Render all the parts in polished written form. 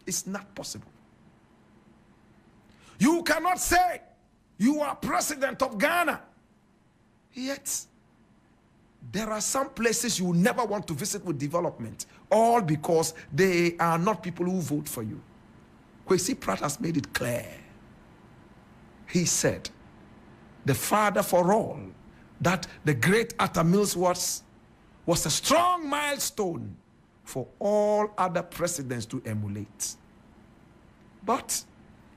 It's not possible. You cannot say you are president of Ghana, yet there are some places you never want to visit with development, all because they are not people who vote for you. Kwasi Pratt has made it clear. He said, the father for all, that the great Atta Mills was a strong milestone for all other presidents to emulate. But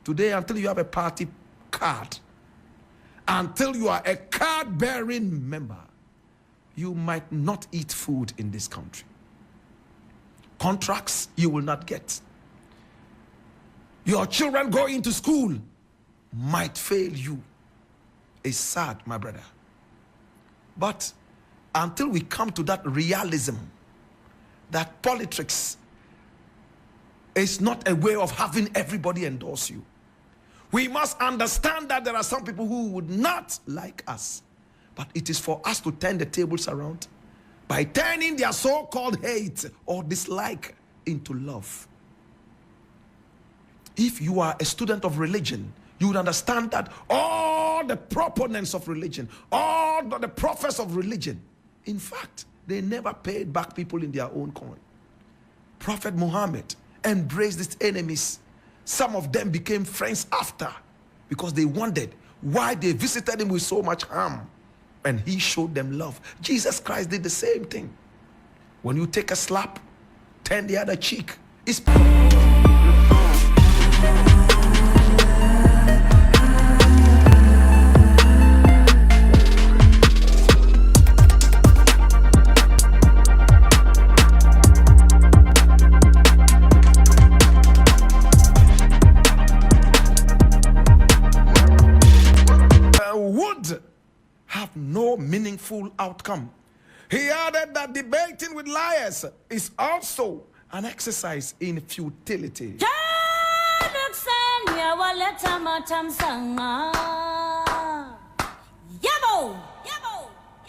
today, until you have a party card, until you are a card-bearing member, you might not eat food in this country. Contracts you will not get. Your children going to school might fail you. It's sad, my brother. But until we come to that realism, that politics is not a way of having everybody endorse you, we must understand that there are some people who would not like us. But it is for us to turn the tables around by turning their so-called hate or dislike into love. If you are a student of religion, you would understand that all the proponents of religion, all the prophets of religion, in fact, they never paid back people in their own coin. Prophet Muhammad embraced his enemies. Some of them became friends after because they wondered why they visited him with so much harm, and he showed them love. Jesus Christ did the same thing. When you take a slap, turn the other cheek. It's would have no meaningful outcome. He added that debating with liars is also an exercise in futility.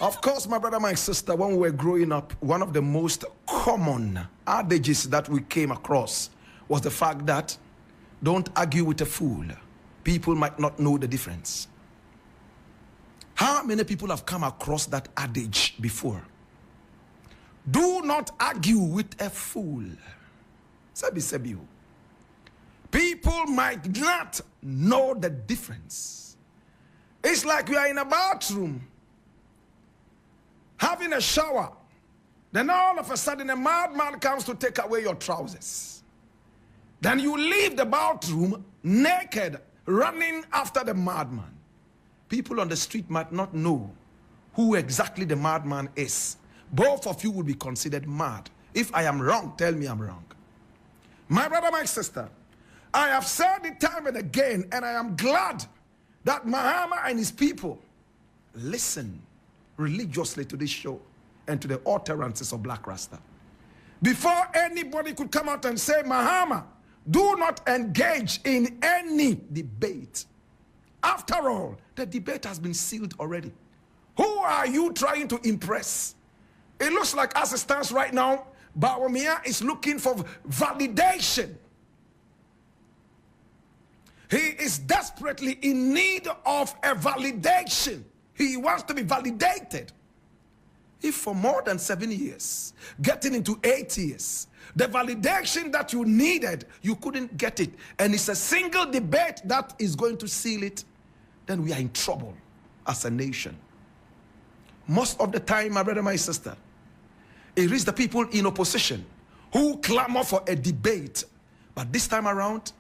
Of course, my brother, my sister, when we were growing up, one of the most common adages that we came across was the fact that don't argue with a fool. People might not know the difference. How many people have come across that adage before? Do not argue with a fool. Sebi. People might not know the difference. It's like we are in a bathroom, having a shower. Then all of a sudden a madman comes to take away your trousers. Then you leave the bathroom naked, running after the madman. People on the street might not know who exactly the madman is. Both of you will be considered mad. If I am wrong, tell me I'm wrong. My brother, my sister, I have said it time and again, and I am glad that Muhammad and his people listen religiously to this show and to the utterances of Blakk Rasta. Before anybody could come out and say, Muhammad, do not engage in any debate. After all, the debate has been sealed already. Who are you trying to impress? It looks like as it stands right now, Bawumia is looking for validation. He is desperately in need of a validation. He wants to be validated. If for more than 7 years, getting into 8 years, the validation that you needed, you couldn't get it, and it's a single debate that is going to seal it, then we are in trouble as a nation. Most of the time, my brother, my sister, it is the people in opposition who clamor for a debate. But this time around,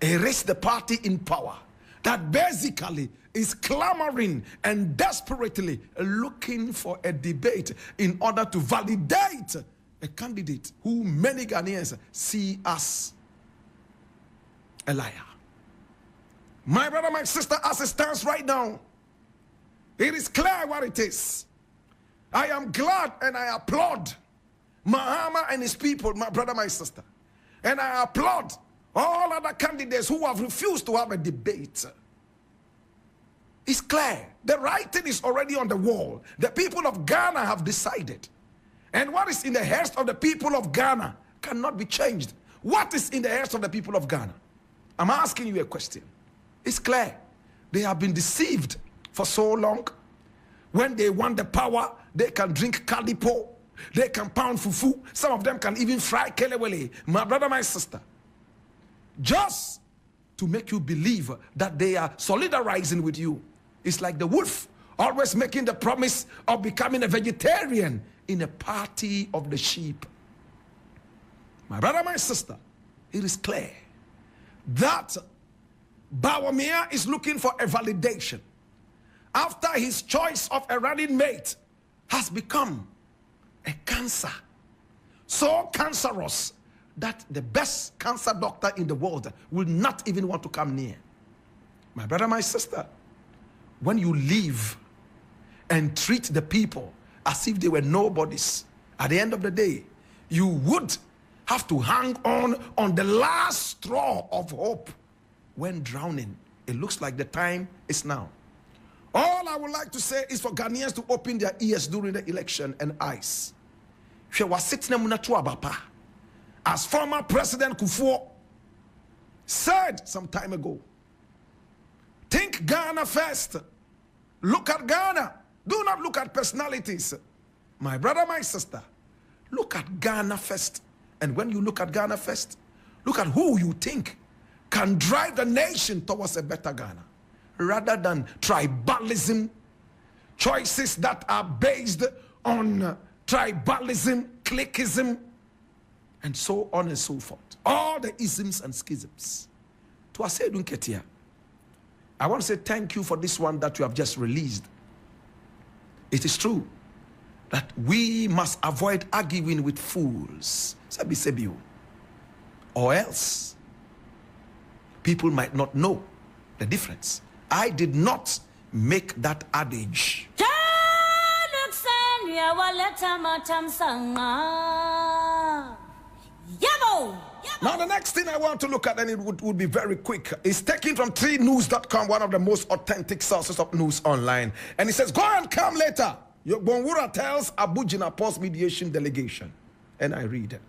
it is the party in power that basically is clamoring and desperately looking for a debate in order to validate a candidate who many Ghanaians see as a liar. My brother, my sister, as it stands right now, it is clear what it is. I am glad and I applaud Muhammad and his people, my brother, my sister. And I applaud all other candidates who have refused to have a debate. It's clear. The writing is already on the wall. The people of Ghana have decided. And what is in the hearts of the people of Ghana cannot be changed. What is in the heads of the people of Ghana? I'm asking you a question. It's clear. They have been deceived for so long. When they want the power, they can drink kalipo, they can pound fufu, some of them can even fry kelewele. My brother, my sister, just to make you believe that they are solidarizing with you. It's like the wolf always making the promise of becoming a vegetarian in a party of the sheep. My brother, my sister, it is clear that Bawumia is looking for a validation after his choice of a running mate has become a cancer. So cancerous that the best cancer doctor in the world will not even want to come near. My brother, my sister, when you live and treat the people as if they were nobodies, at the end of the day, you would have to hang on the last straw of hope when drowning. It looks like the time is now. All I would like to say is for Ghanaians to open their ears during the election and eyes. As former President Kufuor said some time ago, think Ghana first. Look at Ghana. Do not look at personalities. My brother, my sister, look at Ghana first. And when you look at Ghana first, look at who you think can drive the nation towards a better Ghana, rather than tribalism, choices that are based on tribalism, cliquism, and so on and so forth. All the isms and schisms. To say Dunketia, I want to say thank you for this one that you have just released. It is true that we must avoid arguing with fools, or else people might not know the difference. I did not make that adage. Now the next thing I want to look at, and it would be very quick, is taken from 3news.com, one of the most authentic sources of news online. And it says, go and come later. Yogbonwura tells Abu Jinapor's mediation delegation. And I read it.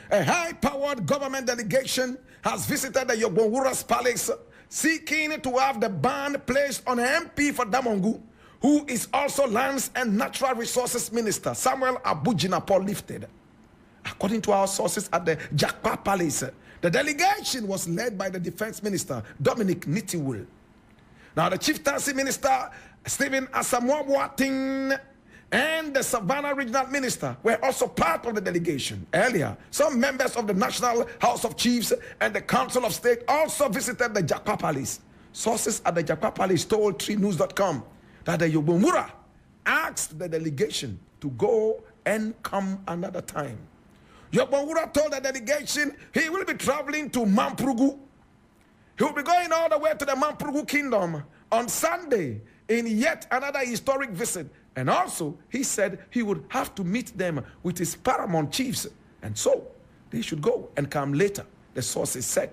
A high-powered government delegation has visited the Yogbonwura's palace, seeking to have the ban placed on an MP for Damongu, who is also Lands and Natural Resources Minister, Samuel Abu Jinapor, lifted. According to our sources at the Jakpa Palace, the delegation was led by the Defense Minister, Dominic Nitiwul. Now, the Chieftaincy Minister, Stephen Asamoah Boateng, and the Savannah Regional Minister were also part of the delegation. Earlier, some members of the National House of Chiefs and the Council of State also visited the Jakpa Palace. Sources at the Jakpa Palace told 3news.com that the Yogbonwura asked the delegation to go and come another time. Yogbonwura told the delegation he will be traveling to Mamprugu. He will be going all the way to the Mamprugu Kingdom on Sunday in yet another historic visit. And also, he said he would have to meet them with his paramount chiefs. And so, they should go and come later, the sources said.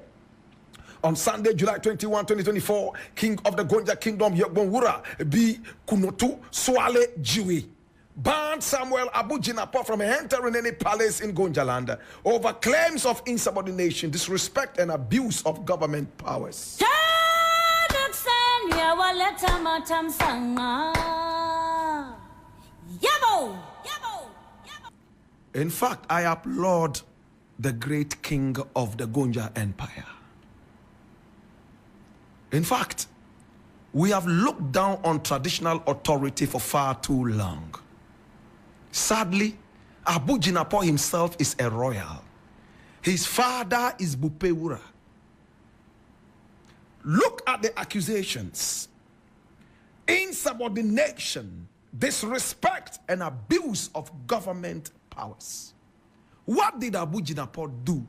On Sunday, July 21, 2024, King of the Gonja Kingdom, Yogbonwura B. Kunotu Swale Jiwi banned Samuel Abu Jinapor from entering any palace in Gonjaland over claims of insubordination, disrespect, and abuse of government powers. In fact, I applaud the great king of the Gonja Empire. In fact, we have looked down on traditional authority for far too long. Sadly, Abu Jinapor himself is a royal. His father is Bupewura. Look at the accusations. Insubordination, disrespect, and abuse of government powers. What did Abu Jinapor do?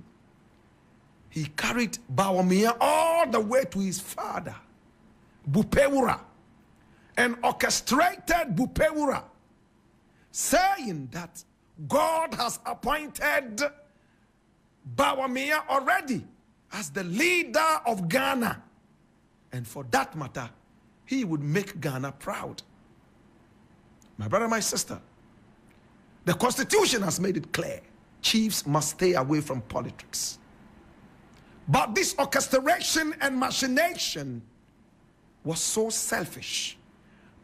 He carried Bawumia all the way to his father, Bupewura, and orchestrated Bupewura, saying that God has appointed Bawumia already as the leader of Ghana. And for that matter, he would make Ghana proud. My brother, my sister, the Constitution has made it clear. Chiefs must stay away from politics. But this orchestration and machination was so selfish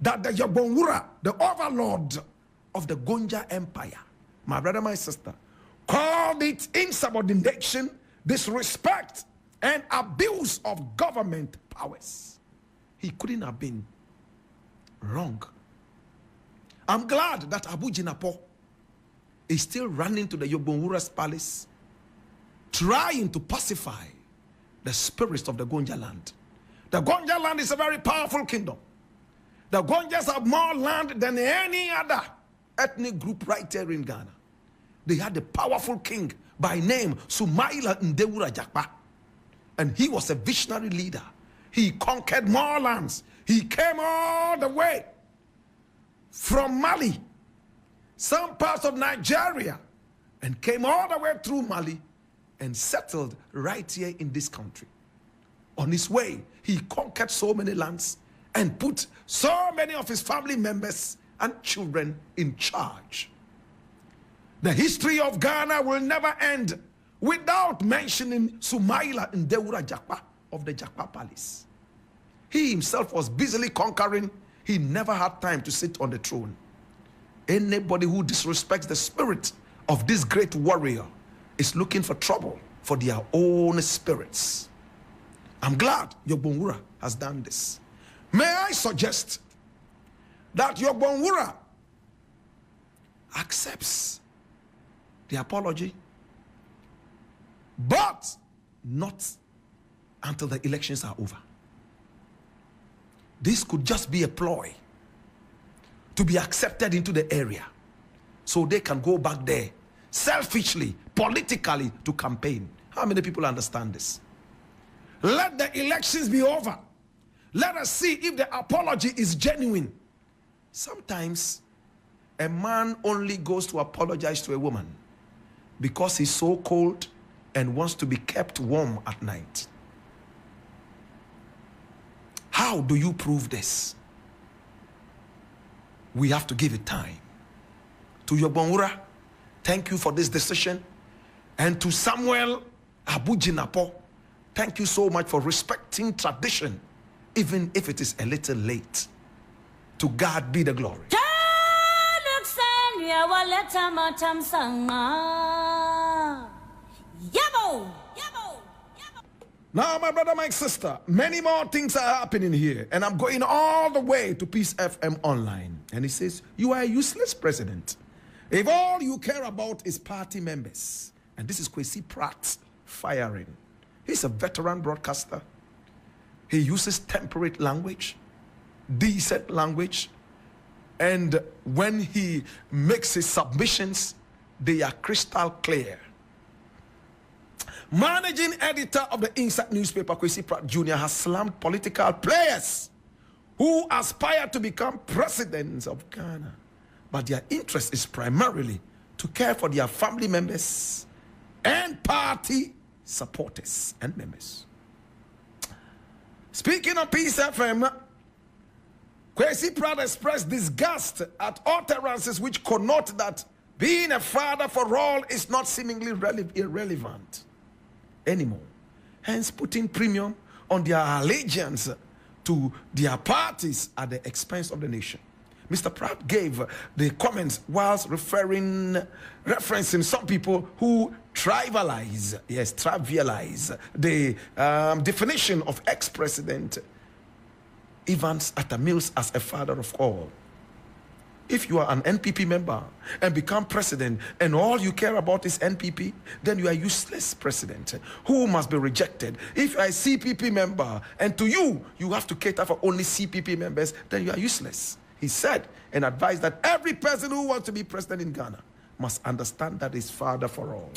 that the Yabonwura, the overlord of the Gonja Empire, my brother, my sister, called it insubordination, disrespect, and abuse of government powers. He couldn't have been wrong. I'm glad that Abu Jinapor is still running to the Yobonwura's palace, trying to pacify the spirits of the Gonja land. The Gonja land is a very powerful kingdom. The Gonjas have more land than any other ethnic group right here in Ghana. They had a powerful king by name Sumaila Ndewura Jakpa. And he was a visionary leader. He conquered more lands. He came all the way from Mali, some parts of Nigeria, and came all the way through Mali and settled right here in this country. On his way, he conquered so many lands and put so many of his family members and children in charge. The history of Ghana will never end without mentioning Sumaila Ndewura Jakpa of the Jakpa Palace. He himself was busily conquering. He never had time to sit on the throne. Anybody who disrespects the spirit of this great warrior is looking for trouble for their own spirits. I'm glad Yobonwura has done this. May I suggest that Yobonwura accepts the apology, but not until the elections are over. This could just be a ploy to be accepted into the area so they can go back there selfishly, politically to campaign. How many people understand this? Let the elections be over. Let us see if the apology is genuine. Sometimes a man only goes to apologize to a woman because he's so cold and wants to be kept warm at night. How do you prove this? We have to give it time. To Yobonwura, thank you for this decision. And to Samuel Abu Jinapor, thank you so much for respecting tradition, even if it is a little late. To God be the glory. Now, my brother, my sister, many more things are happening here. And I'm going all the way to Peace FM Online. And he says, you are a useless president if all you care about is party members. And this is Kwasi Pratt firing. He's a veteran broadcaster. He uses temperate language, decent language. And when he makes his submissions, they are crystal clear. Managing editor of the Inside newspaper, Kwasi Pratt Jr., has slammed political players who aspire to become presidents of Ghana. But their interest is primarily to care for their family members and party supporters and members. Speaking of Peace FM, Kwasi Pratt expressed disgust at utterances which connote that being a father for all is not seemingly irrelevant anymore, hence putting premium on their allegiance to their parties at the expense of the nation. Mr. Pratt gave the comments whilst referencing some people who trivialize the definition of ex-president Evans Atta Mills as a father of all. If you are an NPP member and become president and all you care about is NPP, then you are a useless president who must be rejected. If you are a CPP member and to you, you have to cater for only CPP members, then you are useless. He said and advised that every person who wants to be president in Ghana must understand that he's father for all.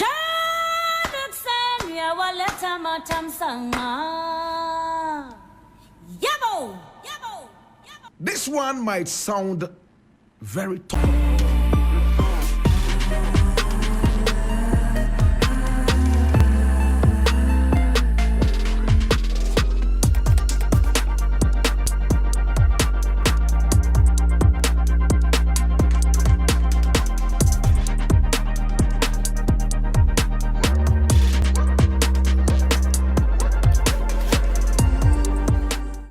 This one might sound very tough.